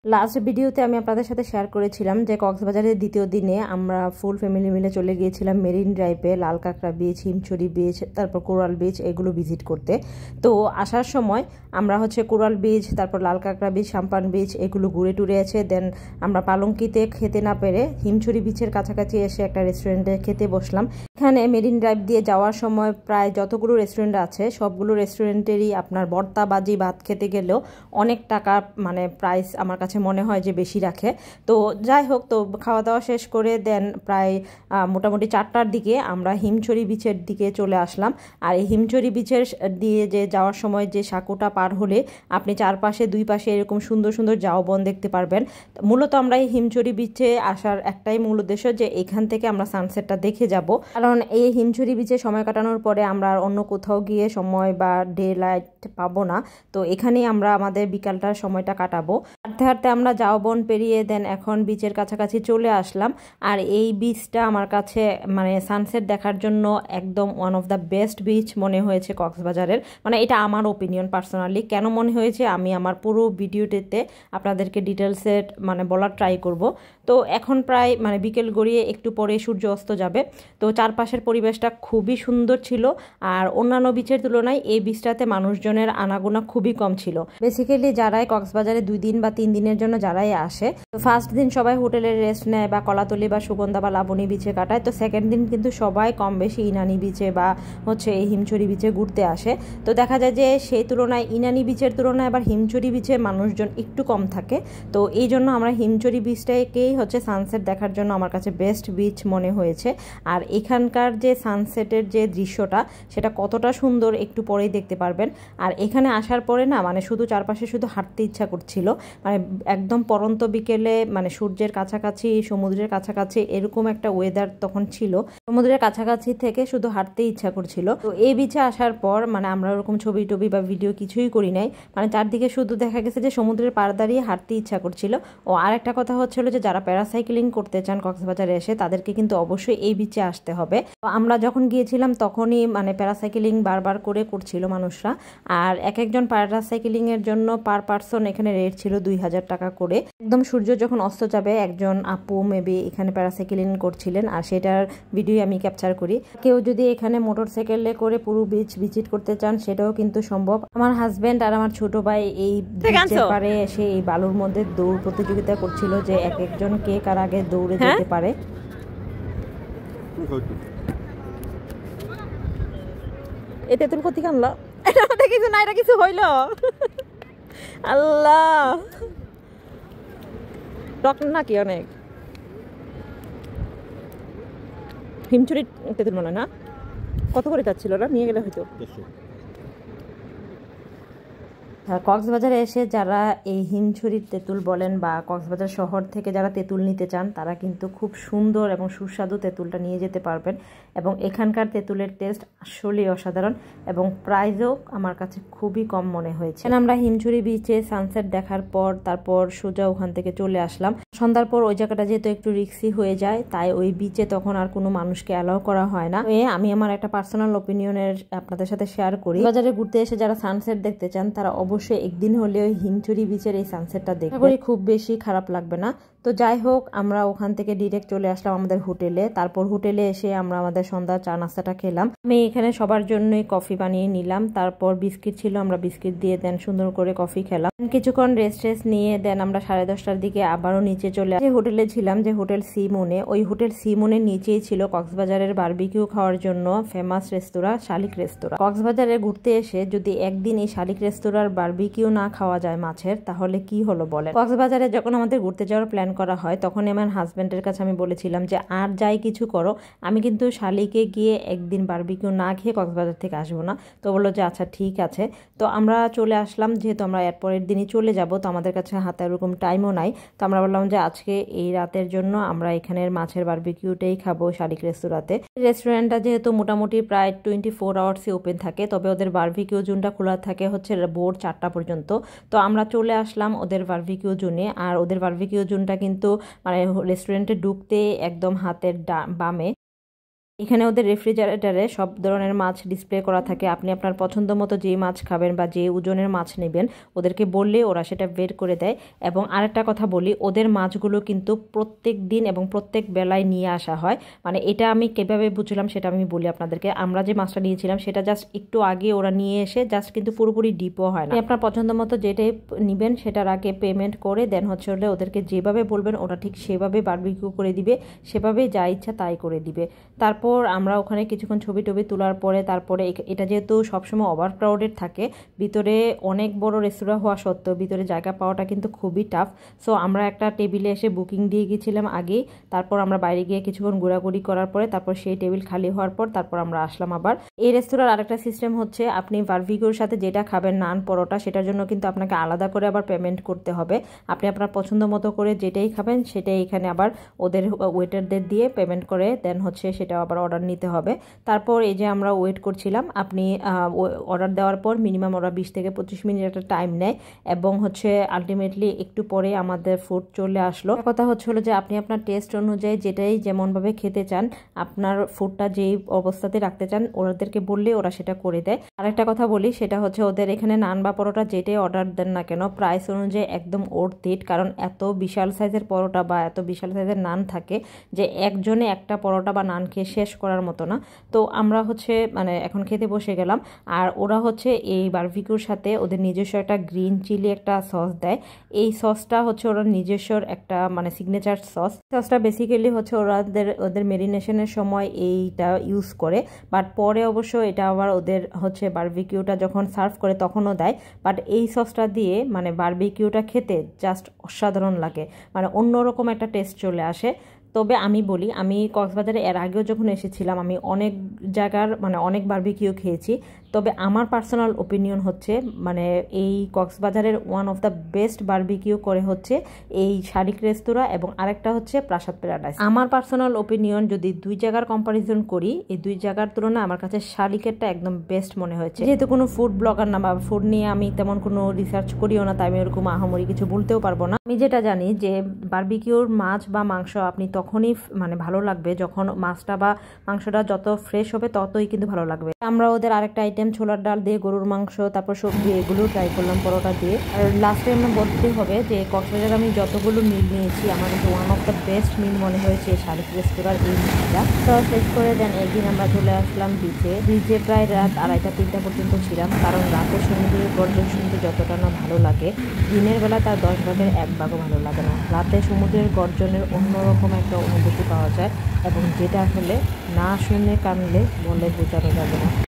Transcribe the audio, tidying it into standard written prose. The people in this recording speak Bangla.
লাস্ট ভিডিওতে আমি আপনাদের সাথে শেয়ার করেছিলাম যে কক্সবাজারের দ্বিতীয় দিনে আমরা ফুল ফ্যামিলি মিলে চলে গিয়েছিলাম মেরিন ড্রাইভে, লাল কাঁকড়া বিচ, হিমছড়ি বিচ, তারপর কোরাল বিচ, এগুলো ভিজিট করতে। তো আসার সময় আমরা কোরাল বিচ, তারপর লাল কাঁকড়া বিচ, সাম্পান বিচ এগুলো ঘুরে টুরে আছে। দেন আমরা পালঙ্কিতে খেতে না পেরে হিমছড়ি বিচের কাছাকাছি এসে একটা রেস্টুরেন্টে খেতে বসলাম। এখানে মেরিন ড্রাইভ দিয়ে যাওয়ার সময় প্রায় যতগুলো রেস্টুরেন্ট আছে সবগুলো রেস্টুরেন্টেরই আপনার ভর্তা বাজি ভাত খেতে গেলেও অনেক টাকা প্রাইস আমার কাছে মনে হয় যে বেশি রাখে। তো যাই হোক, তো খাওয়া দাওয়া শেষ করে দেন প্রায় মোটামুটি 4টার দিকে আমরা হিমছড়ি বিচের দিকে চলে আসলাম। আর এই হিমছড়ি বিচের দিয়ে যে যাওয়ার সময় যে সাঁকোটা পার হলে আপনি চারপাশে দুই পাশে এরকম সুন্দর সুন্দর ঝাউবন দেখতে পারবেন। মূলত আমরা এই হিমছড়ি বিচে আসার একটাই মূল উদ্দেশ্য যে এখান থেকে আমরা সানসেটটা দেখে যাব, কারণ এই হিমছড়ি বিচে সময় কাটানোর পরে আমরা আর অন্য কোথাও গিয়ে সময় বা ডে লাইট পাবো না। তো এখানেই আমরা আমাদের বিকালটার সময়টা কাটাবো। হাঁটতে হাঁটতে আমরা ঝাউবন পেরিয়ে দেন এখন বিচের কাছাকাছি চলে আসলাম। আর এই বিচটা আমার কাছে সানসেট দেখার জন্য একদম one of the best beach মনে হয়েছে কক্সবাজারের। এটা আমার ওপিনিয়ন পার্সোনালি। কেন মনে হয়েছে আমি আমার পুরো ভিডিওটিতে আপনাদেরকে ডিটেলসে বলার ট্রাই করব। তো এখন প্রায় বিকেল গড়িয়ে একটু পরে সূর্য অস্ত যাবে। তো চারপাশের পরিবেশটা খুবই সুন্দর ছিল। আর অন্যান্য বিচের তুলনায় এই বিচটাতে মানুষজনের আনাগোনা খুবই কম ছিল। বেসিক্যালি যারাই কক্সবাজারে 2 দিন বা 3 দিনের জন্য যারাই আসে, তো ফার্স্ট দিন সবাই হোটেলে রেস্ট নেয় বা কলাতলি বা সুগন্ধা বা লাবণী বিচে কাটায়। তো সেকেন্ড দিন কিন্তু সবাই কম বেশি ইনানি বিচে বা এই হিমছড়ি বিচে ঘুরতে আসে। তো দেখা যায় যে সেই তুলনায় ইনানি বিচের তুলনায় আবার হিমছড়ি বিচে মানুষজন একটু কম থাকে। তো এই জন্য আমরা হিমছড়ি বিচটাকেই সানসেট দেখার জন্য আমার কাছে বেস্ট বিচ মনে হয়েছে। আর এখানকার যে সানসেটের যে দৃশ্যটা সেটা কতটা সুন্দর একটু পরেই দেখতে পারবেন। আর এখানে আসার পরে না শুধু চারপাশে শুধু হাঁটতে ইচ্ছা করছিল। একদম পরন্ত বিকেলে সূর্যের কাছাকাছি, সমুদ্রের কাছাকাছি এরকম একটা ওয়েদার তখন ছিল। সমুদ্রের কাছাকাছি থেকে শুধু হাঁটতে ইচ্ছা করছিল। তো এই বিচে আসার পর আমরা ওরকম ছবি টবি বা ভিডিও কিছুই করি নাই। চারদিকে শুধু দেখা গেছে যে সমুদ্রের পাড় দাঁড়িয়ে হাঁটতে ইচ্ছা করছিল। ও আর একটা কথা হচ্ছিল যে যারা প্যারাসাইক্লিং করতে চান কক্সবাজারে এসে তাদেরকে কিন্তু অবশ্যই এই বিচে আসতে হবে। তো আমরা যখন গিয়েছিলাম তখনই প্যারাসাইক্লিং বারবার করে করছিল মানুষরা। আর এক একজন প্যারাসাইক্লিং এর জন্য পার পার্সন এখানে রেট ছিল 2000 টাকা করে। একদম সূর্য যখন অস্ত যাবে একজন আপু মেবি এখানে প্যারাসাইক্লিং করছিলেন, আর সেটার ভিডিও আমি ক্যাপচার করি। কেউ যদি এখানে মোটরসাইকেলে করে পুরো বিচ ভিজিট করতে চান সেটাও কিন্তু সম্ভব। আমার হাজবেন্ড আর আমার ছোট ভাই এই বিচের পারে এসে এই বালুর মধ্যে দৌড় প্রতিযোগিতা করছিল যে এক একজন কে কার আগে দৌড়ে যেতে পারে। এটা তুমি কোথেকে আনলা? এটা কিছু না, এটা কিছু হইল। আল্লাহ, টক নাকি অনেক। হিমছড়ি তেঁতুল মনে না, কত করে যাচ্ছিল না, নিয়ে গেলে হয়তো। কক্সবাজারে এসে যারা এই হিমছড়ির তেঁতুল বলেন বা কক্সবাজার শহর থেকে যারা তেঁতুল নিতে চান তারা কিন্তু খুব সুন্দর এবং সুস্বাদু তেঁতুলটা নিয়ে যেতে পারবেন। এবং এখানকার তেঁতুলের টেস্ট আসলেই অসাধারণ এবং প্রাইসও আমার কাছে খুবই কম মনে হয়েছে। আমরা হিমছড়ি বিচে সানসেট দেখার পর তারপর সোজা ওখান থেকে চলে আসলাম। সন্ধ্যার পর ওই জায়গাটা যেহেতু একটু রিস্কি হয়ে যায় তাই ওই বিচে তখন আর কোনো মানুষকে অ্যালাউ করা হয় না। আমি আমার একটা পার্সোনাল ওপিনিয়নের আপনাদের সাথে শেয়ার করি। বাজারে ঘুরতে এসে যারা সানসেট দেখতে চান তারা অবশ্যই একদিন হলেও হিমছড়ি বিচের এই সানসেটটা দেখতে খুব বেশি খারাপ লাগবে না। তো যাই হোক, আমরা ওখান থেকে ডিরেক্ট চলে আসলাম আমাদের হোটেলে। তারপর হোটেলে এসে আমরা আমাদের সন্ধ্যা চা নাস্তাটা খেলাম। আমি এখানে সবার জন্যই কফি বানিয়ে নিলাম। তারপর বিস্কিট ছিল, আমরা বিস্কিট দিয়ে দেন সুন্দর করে কফি খেলাম। কিছুক্ষণ রেস্ট নিয়ে দেন আমরা 10:30টার দিকে আবারও নিচে চলে আসি। হোটেলে ছিলাম যে হোটেল সি মুনে, ওই হোটেল সি মুনের নিচেই ছিল কক্সবাজারের বারবিকিউ খাওয়ার জন্য ফেমাস রেস্তোরাঁ শালিক রেস্তোরাঁ। কক্সবাজারে ঘুরতে এসে যদি একদিন এই শালিক রেস্তোরাঁর বারবিকিউ না খাওয়া যায় মাছের, তাহলে কি হলো বলেন। কক্সবাজারে যখন আমাদের ঘুরতে যাওয়ার প্ল্যান করা হয় তখন আমার হাজবেন্ডের কাছে আমি বলেছিলাম যে আর যাই কিছু করো আমি কিন্তু শালিকে গিয়ে একদিন বারবিকিউ না খেয়ে কক্সবাজার থেকে আসবো না। তো বললো যে আচ্ছা ঠিক আছে। তো আমরা চলে আসলাম, যেহেতু আমরা এরপরের দিনই চলে যাব, তো আমাদের কাছে হাতে ওরকম টাইমও নাই। তো আমরা বললাম যে আজকে এই রাতের জন্য আমরা এখানের মাছের বারবিকিউটাই খাবো শালিক রেস্তোরাঁতে। রেস্টুরেন্টটা যেহেতু মোটামুটি প্রায় 24 আওয়ার্সই ওপেন থাকে, তবে ওদের বারবিকিউ জোনটা খোলা থাকে ভোর 4টা পর্যন্ত। তো আমরা চলে আসলাম ওদের বারবিকিউ জোনে। আর ওদের বারবিকিউ জোনটা কিন্তু রেস্টুরেন্টে ঢুকতে একদম হাতের বামে। এখানে ওদের রেফ্রিজারেটরে সব ধরনের মাছ ডিসপ্লে করা থাকে। আপনি আপনার পছন্দ মতো যে মাছ খাবেন বা যে ওজনের মাছ নেবেন ওদেরকে বললে ওরা সেটা বের করে দেয়। এবং আরেকটা কথা বলি, ওদের মাছগুলো কিন্তু প্রত্যেক দিন এবং প্রত্যেক বেলায় নিয়ে আসা হয়। মানে এটা আমি কীভাবে বুঝলাম সেটা আমি বলি আপনাদেরকে। আমরা যে মাছটা নিয়েছিলাম সেটা জাস্ট একটু আগে ওরা নিয়ে এসে জাস্ট কিন্তু পুরোপুরি ডিপও হয় না। আপনার পছন্দ মতো যেটাই নেবেন সেটার আগে পেমেন্ট করে দেন হচ্ছে হলে ওদেরকে যেভাবে বলবেন ওরা ঠিক সেভাবে বারবিকিউ করে দিবে, সেভাবে যা ইচ্ছা তাই করে দিবে। তারপর আমরা ওখানে কিছুক্ষণ ছবি টবি তোলার পরে তারপরে এটা যেহেতু সবসময় ওভারক্রাউডেড থাকে, ভিতরে অনেক বড় রেস্তোরাঁ হওয়া সত্ত্বেও ভিতরে জায়গা পাওয়াটা কিন্তু খুবই টাফ। সো আমরা একটা টেবিলে এসে বুকিং দিয়ে গেছিলাম আগেই। তারপর আমরা বাইরে গিয়ে কিছুক্ষণ ঘোরাঘুরি করার পরে তারপর সেই টেবিল খালি হওয়ার পর তারপর আমরা আসলাম আবার। এই রেস্তোরাঁর আরেকটা সিস্টেম হচ্ছে আপনি বারবিকিউর সাথে যেটা খাবেন নান পরোটা, সেটার জন্য কিন্তু আপনাকে আলাদা করে আবার পেমেন্ট করতে হবে। আপনি আপনার পছন্দ মতো করে যেটাই খাবেন সেটাই এখানে আবার ওদের ওয়েটারদের দিয়ে পেমেন্ট করে দেন হচ্ছে সেটা আবার অর্ডার নিতে হবে। তারপর এই যে আমরা ওয়েট করছিলাম, আপনি অর্ডার দেওয়ার পর মিনিমাম ওরা 20 থেকে 25 মিনিট একটা টাইম নেয় এবং হচ্ছে আলটিমেটলি একটু পরে আমাদের ফুড চলে আসলো। কথা হচ্ছে হলো যে আপনি আপনার টেস্ট অনুযায়ী যেটাই যেমনভাবে খেতে চান, আপনার ফুডটা যেই অবস্থাতে রাখতে চান ওদেরকে বললে ওরা সেটা করে দেয়। আরেকটা কথা বলি, সেটা হচ্ছে ওদের এখানে নান বা পরোটা যেটাই অর্ডার দেন না কেন প্রাইস অনুযায়ী একদম ওর্থ ইট। কারণ এত বিশাল সাইজের পরোটা বা এত বিশাল সাইজের নান থাকে যে একজনে একটা পরোটা বা নান খেয়ে শেষ করার মতো না। তো আমরা হচ্ছে মানে এখন খেতে বসে গেলাম। আর ওরা হচ্ছে এই বারবিকিউর সাথে ওদের নিজস্ব একটা গ্রিন চিলি একটা সস দেয়। এই সসটা হচ্ছে ওরা নিজস্ব একটা মানে সিগনেচার সসটা বেসিক্যালি হচ্ছে ওদের মেরিনেশনের সময় এইটা ইউজ করে, বাট পরে অবশ্য এটা আবার ওদের হচ্ছে বারবিকিউটা যখন সার্ভ করে তখনও দেয়। বাট এই সসটা দিয়ে মানে বারবিকিউটা খেতে জাস্ট অসাধারণ লাগে, মানে অন্যরকম একটা টেস্ট চলে আসে। তবে আমি বলি, আমি কক্সবাজারে এর আগেও যখন এসেছিলাম আমি অনেক জায়গার মানে অনেক বারবিকিউ খেয়েছি। তবে আমার পার্সোনাল ওপিনিয়ন হচ্ছে মানে এই কক্সবাজারের one of the best barbecue করে হচ্ছে এই শালিক রেস্তোরাঁ এবং আরেকটা হচ্ছে প্রাসাদ প্যারাডাইস। আমার পার্সোনাল ওপিনিয়ন যদি দুই জায়গার কম্পারিজন করি, এই দুই জায়গার তুলনায় আমার কাছে শালিকেরটা একদম বেস্ট মনে হয়েছে। যেহেতু কোনো ফুড ব্লগার না বা ফুড নিয়ে আমি তেমন কোনো রিসার্চ করিও না, তাই আমি ওরকম আহামরি কিছু বলতেও পারবো না। আমি যেটা জানি যে বারবিকিউর মাছ বা মাংস আপনি তখনই মানে ভালো লাগবে যখন মাছটা বা মাংসটা যত ফ্রেশ হবে ততই কিন্তু ভালো লাগবে। আমরা ওদের আরেকটা আইটেম ছোলার ডাল দিয়ে গরুর মাংস তারপর সবজি এগুলো ট্রাই করলাম পরোটা দিয়ে। আর লাস্টে আমরা বলতে হবে যে কক্সবাজারে আমি যতগুলো মিল নিয়েছি আমার কাছে ওয়ান অফ দ্য বেস্ট মিল মনে হয়েছে শালিক রেস্তোরাঁর এই মিলটা। তো শেষ করে দেন একদিন আমরা চলে আসলাম বিচে প্রায় রাত 2:30-3টা পর্যন্ত ছিলাম। কারণ রাতে সমুদ্রের গর্জন শুনতে যতটা না ভালো লাগে, দিনের বেলা তার 10 ভাগের 1 ভাগও ভালো লাগে না। রাতে সমুদ্রের গর্জনের অন্যরকম একটা অনুভূতি পাওয়া যায় এবং যেটা আসলে না শুনে কানলে বলে বোঝানো যাবে না।